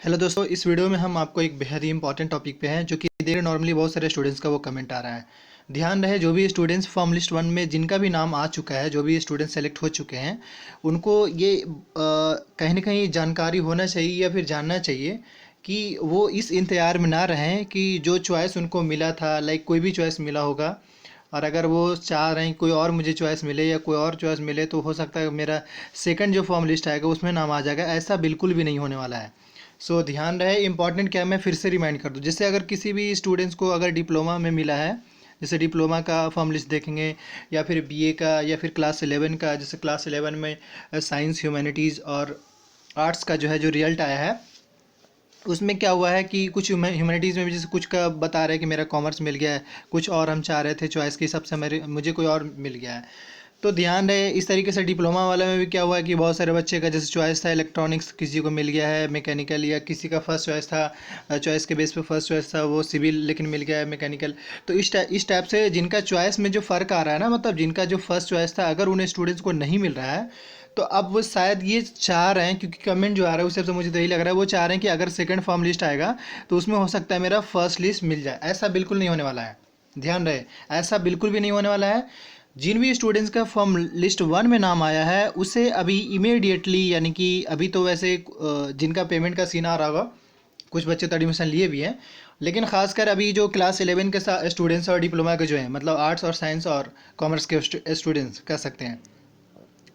Hello दोस्तों, इस video में हम आपको एक बेहद ही इंपॉर्टेंट टॉपिक पे हैं जो कि देर नॉर्मली बहुत सारे स्टूडेंट्स का वो कमेंट आ रहा है। ध्यान रहे, जो भी स्टूडेंट्स फॉर्म लिस्ट वन में जिनका भी नाम आ चुका है, जो भी स्टूडेंट्स सेलेक्ट हो चुके हैं, उनको ये कहीं ना कहीं जानकारी होना चाहिए या फिर जानना चाहिए कि वो इस इंतजार में ना रहें कि जो चॉइस उनको मिला था, लाइक कोई भी चॉइस मिला होगा, और अगर वो चाह रहे हैं कोई और मुझे चॉइस मिले या कोई और चॉइस मिले तो हो सकता है मेरा सेकंड जो फॉर्म लिस्ट आएगा उसमें नाम आ जाएगा। ऐसा बिल्कुल भी नहीं होने वाला है। ध्यान रहे, इंपॉर्टेंट क्या है मैं फिर से रिमाइंड कर दूं। जैसे अगर किसी भी स्टूडेंट्स को अगर डिप्लोमा में मिला है, जैसे डिप्लोमा का फॉर्म लिस्ट देखेंगे, या फिर बीए का, या फिर क्लास 11 का, जैसे क्लास 11 में साइंस, ह्यूमैनिटीज़ और आर्ट्स का जो है जो रिजल्ट आया है, उसमें क्या हुआ है कि कुछ ह्यूमैनिटीज़ में भी जैसे कुछ का बता रहे हैं कि मेरा कॉमर्स मिल गया है, कुछ और हम चाह रहे थे चॉइस के हिसाब से मुझे कोई और मिल गया है। तो ध्यान रहे, इस तरीके से डिप्लोमा वाले में भी क्या हुआ है कि बहुत सारे बच्चे का जैसे चॉइस था इलेक्ट्रॉनिक्स, किसी को मिल गया है मैकेनिकल, या किसी का फर्स्ट चॉइस था, चॉइस के बेस पे फर्स्ट चॉइस था वो सिविल, लेकिन मिल गया है मैकेनिकल। तो इस टाइप से जिनका चॉइस में जो फ़र्क आ रहा है ना, मतलब जिनका जो फर्स्ट चॉइस था अगर उन्हें स्टूडेंट्स को नहीं मिल रहा है, तो अब वो शायद ये चाह रहे हैं, क्योंकि कमेंट जो आ रहा है उस हिसाब से मुझे तो यही लग रहा है, वो चाह रहे हैं कि अगर सेकंड फॉर्म लिस्ट आएगा तो उसमें हो सकता है मेरा फर्स्ट लिस्ट मिल जाए। ऐसा बिल्कुल नहीं होने वाला है। ध्यान रहे, ऐसा बिल्कुल भी नहीं होने वाला है। जिन भी स्टूडेंट्स का फॉर्म लिस्ट वन में नाम आया है उसे अभी इमीडिएटली, यानी कि अभी तो वैसे जिनका पेमेंट का सीन आ रहा होगा, कुछ बच्चे तो एडमिशन लिए भी हैं, लेकिन खासकर अभी जो क्लास 11 के स्टूडेंट्स और डिप्लोमा के जो हैं, मतलब आर्ट्स और साइंस और कॉमर्स के स्टूडेंट्स कह सकते हैं,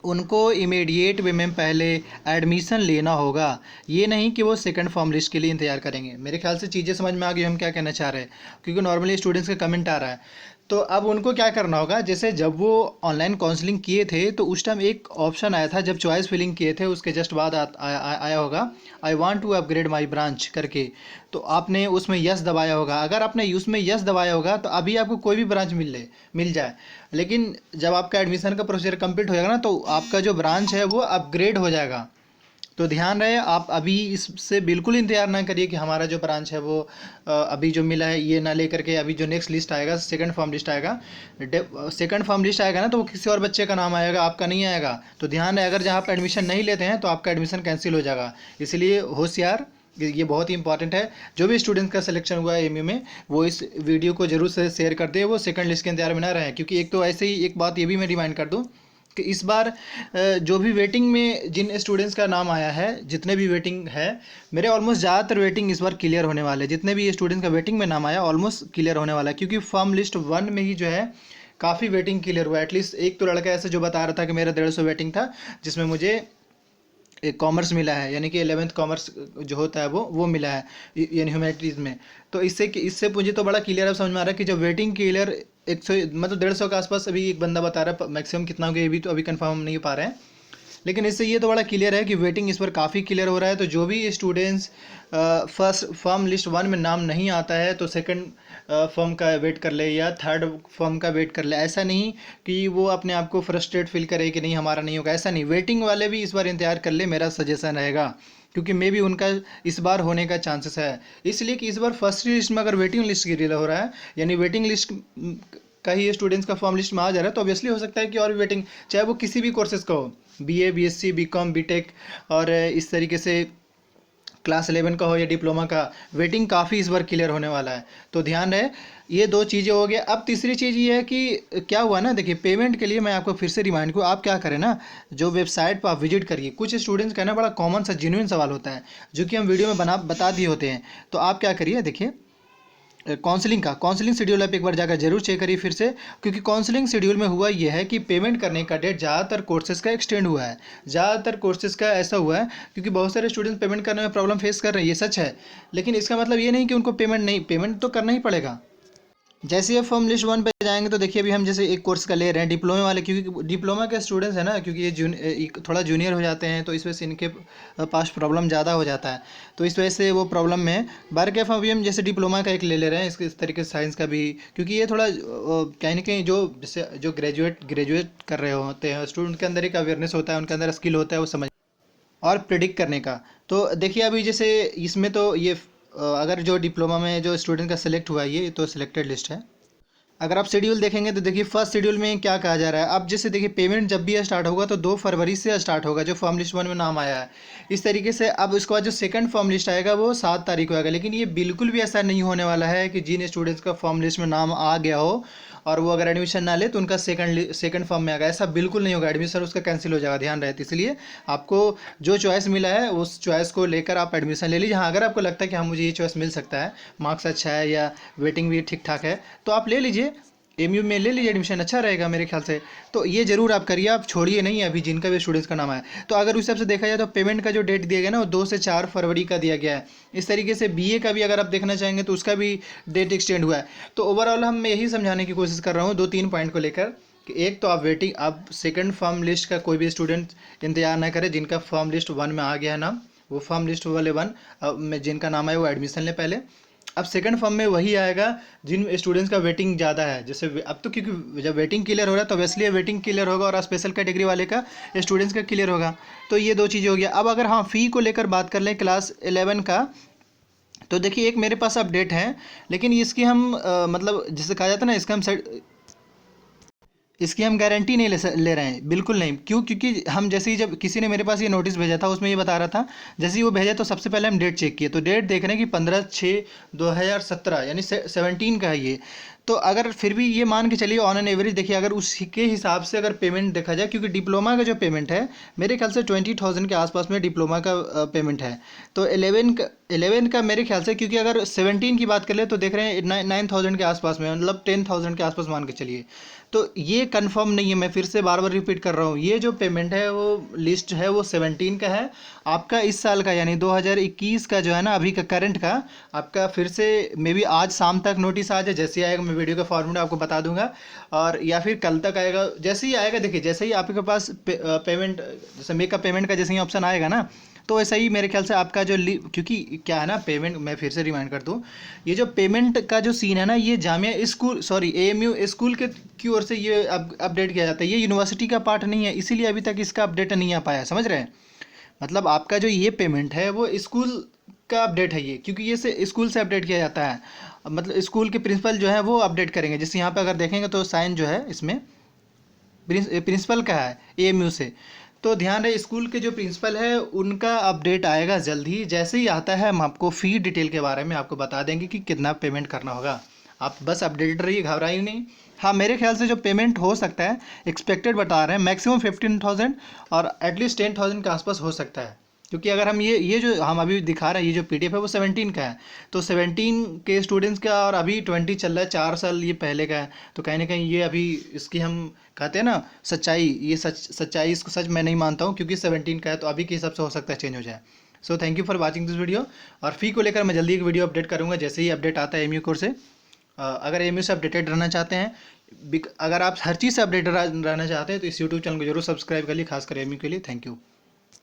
उनको इमीडिएट वे में पहले एडमिशन लेना होगा। ये नहीं कि वो सेकंड फॉर्म लिस्ट के लिए इंतजार करेंगे। मेरे ख्याल से चीज़ें समझ में आ गई हम क्या कहना चाह रहे हैं, क्योंकि नॉर्मली स्टूडेंट्स का कमेंट आ रहा है। तो अब उनको क्या करना होगा, जैसे जब वो ऑनलाइन काउंसलिंग किए थे तो उस टाइम एक ऑप्शन आया था, जब चॉइस फिलिंग किए थे उसके जस्ट बाद आया होगा, I want to upgrade my branch करके। तो आपने उसमें यस दबाया होगा। अगर आपने उसमें यस दबाया होगा तो अभी आपको कोई भी ब्रांच मिल जाए, लेकिन जब आपका एडमिशन का प्रोसीजर कंप्लीट हो जाएगा ना, तो आपका जो ब्रांच है वो अपग्रेड हो जाएगा। तो ध्यान रहे, आप अभी इससे बिल्कुल इंतजार ना करिए कि हमारा जो ब्रांच है वो अभी जो मिला है ये ना लेकर के अभी जो नेक्स्ट लिस्ट आएगा, सेकंड फॉर्म लिस्ट आएगा, सेकंड फॉर्म लिस्ट आएगा ना, तो वो किसी और बच्चे का नाम आएगा, आपका नहीं आएगा। तो ध्यान रहे, अगर जहाँ आप एडमिशन नहीं लेते हैं तो आपका एडमिशन कैंसिल हो जाएगा। इसलिए होशियार, ये बहुत ही इंपॉर्टेंट है। जो भी स्टूडेंट का सिलेक्शन हुआ है एमयू में, वो इस वीडियो को जरूर से शेयर कर दे, वो सेकंड लिस्ट के इंतजार में ना रहें। क्योंकि एक तो ऐसे ही एक बात ये भी मैं रिमाइंड कर दूं कि इस बार जो भी वेटिंग में जिन स्टूडेंट्स का नाम आया है, जितने भी वेटिंग है, मेरे ऑलमोस्ट ज़्यादातर वेटिंग इस बार क्लियर होने वाले हैं। जितने भी स्टूडेंट्स का वेटिंग में नाम आया ऑलमोस्ट क्लियर होने वाला है, क्योंकि फॉर्म लिस्ट वन में ही जो है काफ़ी वेटिंग क्लियर हुआ है। एटलीस्ट एक तो लड़का ऐसे जो बता रहा था कि मेरा 150 वेटिंग था, जिसमें मुझे एक कॉमर्स मिला है, यानी कि 11th कॉमर्स जो होता है वो मिला है, यानी ह्यूमैनिटीज़ में। तो इससे मुझे तो बड़ा क्लियर अब समझ में आ रहा है कि जब वेटिंग क्लियर 100, मतलब 150 के आसपास अभी एक बंदा बता रहा है, मैक्सिमम कितना हो गया ये भी तो अभी कंफर्म नहीं पा रहे हैं, लेकिन इससे ये तो बड़ा क्लियर है कि वेटिंग इस पर काफ़ी क्लियर हो रहा है। तो जो भी students first form list one में नाम नहीं आता है तो सेकंड फॉर्म का वेट कर ले या थर्ड फॉर्म का वेट कर ले। ऐसा नहीं कि वो अपने आप को फ्रस्ट्रेट फील करे कि नहीं हमारा नहीं होगा, ऐसा नहीं। वेटिंग वाले भी इस बार इंतजार कर ले, मेरा सजेशन रहेगा, क्योंकि मे भी उनका इस बार होने का चांसेस है। इसलिए कि इस बार फर्स्ट लिस्ट में अगर वेटिंग लिस्ट क्लियर हो रहा है, यानी वेटिंग लिस्ट का ही स्टूडेंट्स का फॉर्म लिस्ट में आ जा रहा है, तो ऑब्वियसली हो सकता है कि और भी वेटिंग, चाहे वो किसी भी कोर्सेज का हो, बीए, बीएससी, बीकॉम, बीटेक, और इस तरीके से क्लास 11 का हो या डिप्लोमा का, वेटिंग काफ़ी इस बार क्लियर होने वाला है। तो ध्यान रहे, ये दो चीज़ें हो गई। अब तीसरी चीज़ ये है कि क्या हुआ ना, देखिए पेमेंट के लिए मैं आपको फिर से रिमाइंड करूँ, आप क्या करें ना, जो वेबसाइट पर आप विजिट करिए। कुछ स्टूडेंट्स का ना बड़ा कॉमन सा जेन्युइन सवाल होता है जो कि हम वीडियो में बता दिए होते हैं। तो आप क्या करिए, देखिए काउंसलिंग शेड्यूल आप एक बार जाकर जरूर चेक करिए फिर से, क्योंकि काउंसलिंग शेड्यूल में हुआ यह है कि पेमेंट करने का डेट ज़्यादातर कोर्सेज का एक्सटेंड हुआ है। ज़्यादातर कोर्सेज का ऐसा हुआ है क्योंकि बहुत सारे स्टूडेंट्स पेमेंट करने में प्रॉब्लम फेस कर रहे हैं, ये सच है। लेकिन इसका मतलब ये नहीं कि उनको पेमेंट तो करना ही पड़ेगा। जैसे ही आप फॉर्म लिस्ट वन पे जाएंगे तो देखिए, अभी हम जैसे एक कोर्स का ले रहे हैं डिप्लोमा वाले, क्योंकि डिप्लोमा के स्टूडेंट्स हैं ना, क्योंकि ये थोड़ा जूनियर हो जाते हैं, तो इस वजह से इनके पास प्रॉब्लम ज़्यादा हो जाता है। तो इस वजह से वो प्रॉब्लम में बार के अभी हम जैसे डिप्लोमा का एक ले ले रहे हैं, इस तरीके से साइंस का भी, क्योंकि ये थोड़ा कहीं ना कहीं जो जैसे जो ग्रेजुएट कर रहे होते हैं स्टूडेंट के अंदर एक अवेयरनेस होता है, उनके अंदर स्किल होता है वो समझ और प्रिडिक्ट करने का। तो देखिए अभी जैसे इसमें तो ये अगर जो डिप्लोमा में जो स्टूडेंट का सिलेक्ट हुआ है, ये तो सिलेक्टेड लिस्ट है। अगर आप शेड्यूल देखेंगे तो देखिए फर्स्ट शेड्यूल में क्या कहा जा रहा है। अब जैसे देखिए पेमेंट जब भी स्टार्ट होगा तो 2 फरवरी से स्टार्ट होगा, जो फॉर्म लिस्ट 1 में नाम आया है इस तरीके से। अब उसके बाद जो सेकंड फॉर्म लिस्ट आएगा वो 7 तारीख को आएगा, लेकिन ये बिल्कुल भी ऐसा नहीं होने वाला है कि जिन स्टूडेंट्स का फॉर्म लिस्ट में नाम आ गया हो और वो अगर एडमिशन ना ले तो उनका सेकंड फॉर्म में आएगा। ऐसा बिल्कुल नहीं होगा, एडमिशन उसका कैंसिल हो जाएगा, ध्यान रहे। तो इसलिए आपको जो चॉइस मिला है उस चॉइस को लेकर आप एडमिशन ले लीजिए। हाँ, अगर आपको लगता है कि हाँ मुझे ये चॉइस मिल सकता है, मार्क्स अच्छा है या वेटिंग भी ठीक ठाक है, तो आप ले लीजिए, एमयू में ले लीजिए एडमिशन, अच्छा रहेगा मेरे ख्याल से। तो ये जरूर आप करिए, आप छोड़िए नहीं अभी जिनका भी स्टूडेंट्स का नाम है। तो अगर उस हिसाब से देखा जाए तो पेमेंट का जो डेट दिया गया ना वो 2 से 4 फरवरी का दिया गया है। इस तरीके से बीए का भी अगर आप देखना चाहेंगे तो उसका भी डेट एक्सटेंड हुआ है। तो ओवरऑल हम मैं यही समझाने की कोशिश कर रहा हूँ 2-3 पॉइंट को लेकर कि एक तो आप सेकंड फॉर्म लिस्ट का कोई भी स्टूडेंट इंतजार ना करें। जिनका फॉर्म लिस्ट 1 में आ गया है नाम, वो फॉर्म लिस्ट वाले 1 में जिनका नाम है वो एडमिशन लें पहले। अब सेकंड फॉर्म में वही आएगा जिन स्टूडेंट्स का वेटिंग ज़्यादा है। जैसे अब तो क्योंकि जब वेटिंग क्लियर हो रहा है तो ऑब्वियसली वेटिंग क्लियर होगा और स्पेशल कैटेगरी वाले का स्टूडेंट्स का क्लियर होगा। तो ये 2 चीज़ें हो गया। अब अगर हाँ फ़ी को लेकर बात कर लें क्लास 11 का, तो देखिए एक मेरे पास अपडेट है, लेकिन इसकी हम मतलब जिसे कहा जाता है ना, इसकी हम गारंटी नहीं ले रहे हैं, बिल्कुल नहीं। क्यों? क्योंकि हम जैसे ही, जब किसी ने मेरे पास ये नोटिस भेजा था उसमें ये बता रहा था, जैसे ही वो भेजा तो सबसे पहले हम डेट चेक किए तो डेट देख रहे हैं कि 15/6/2017 यानी 17 का है ये। तो अगर फिर भी ये मान के चलिए ऑन एन एवरेज देखिए, अगर उसके हिसाब से अगर पेमेंट देखा जाए, क्योंकि डिप्लोमा का जो पेमेंट है मेरे ख्याल से 20,000 के आसपास में डिप्लोमा का पेमेंट है। तो 11 का मेरे ख्याल से, क्योंकि अगर 17 की बात कर ले तो देख रहे हैं 9,000 के आसपास में, मतलब 10,000 के आसपास मान के चलिए। तो ये कंफर्म नहीं है, मैं फिर से बार बार रिपीट कर रहा हूँ, ये जो पेमेंट है वो लिस्ट है वो 17 का है आपका, इस साल का यानी 2021 का जो है ना अभी का करंट का आपका। फिर से मे बी आज शाम तक नोटिस आ जाए, जैसे ही आएगा मैं वीडियो का फॉर्मेट आपको बता दूंगा, और या फिर कल तक आएगा। जैसे ही आएगा देखिए, जैसे ही आपके पास पेमेंट जैसे मेकअप पेमेंट का जैसे ही ऑप्शन आएगा ना, तो ऐसा ही मेरे ख्याल से आपका जो क्योंकि क्या है ना पेमेंट, मैं फिर से रिमाइंड कर दूं, ये जो पेमेंट का जो सीन है ना ये Jamia school sorry AMU school के की ओर से ये अपडेट किया जाता है, ये यूनिवर्सिटी का पार्ट नहीं है, इसीलिए अभी तक इसका अपडेट नहीं आ पाया, समझ रहे हैं। मतलब आपका जो ये पेमेंट है वो स्कूल का अपडेट है ये, क्योंकि ये से स्कूल से अपडेट किया जाता है। मतलब स्कूल के प्रिंसिपल जो है वो अपडेट करेंगे। जैसे यहाँ पे अगर देखेंगे तो साइन जो है इसमें प्रिंसिपल का है एएमयू से। तो ध्यान रहे स्कूल के जो प्रिंसिपल है उनका अपडेट आएगा जल्द ही। जैसे ही आता है हम आपको फ़ी डिटेल के बारे में आपको बता देंगे कि कितना पेमेंट करना होगा। आप बस अपडेटेड रहिए, घबराइए नहीं। हाँ, मेरे ख्याल से जो पेमेंट हो सकता है, एक्सपेक्टेड बता रहे हैं मैक्सिमम 15,000 और एटलीस्ट 10,000 के आसपास हो सकता है। क्योंकि अगर हम ये जो हम अभी दिखा रहे हैं, ये जो पीडीएफ है वो 17 का है, तो 17 के स्टूडेंट्स का और अभी 20 चल रहा है, 4 साल ये पहले का है। तो कहीं ना कहीं ये अभी इसकी हम कहते हैं ना सच्चाई, ये सच्चाई इसको सच मैं नहीं मानता हूँ, क्योंकि 17 का है तो अभी के हिसाब से हो सकता है चेंज हो जाए। So thank you for watching this video. और फ़ी को लेकर मैं जल्दी एक वीडियो अपडेट करूँगा जैसे ही अपडेट आता है एमयू कोर्स से। अगर एमयू से अपडेटेड रहना चाहते हैं, अगर आप हर चीज़ से अपडेटेड रहना चाहते हैं तो इस यूट्यूब चैनल को जरूर सब्सक्राइब कर लीजिए, खासकर एमयू के लिए। Thank you.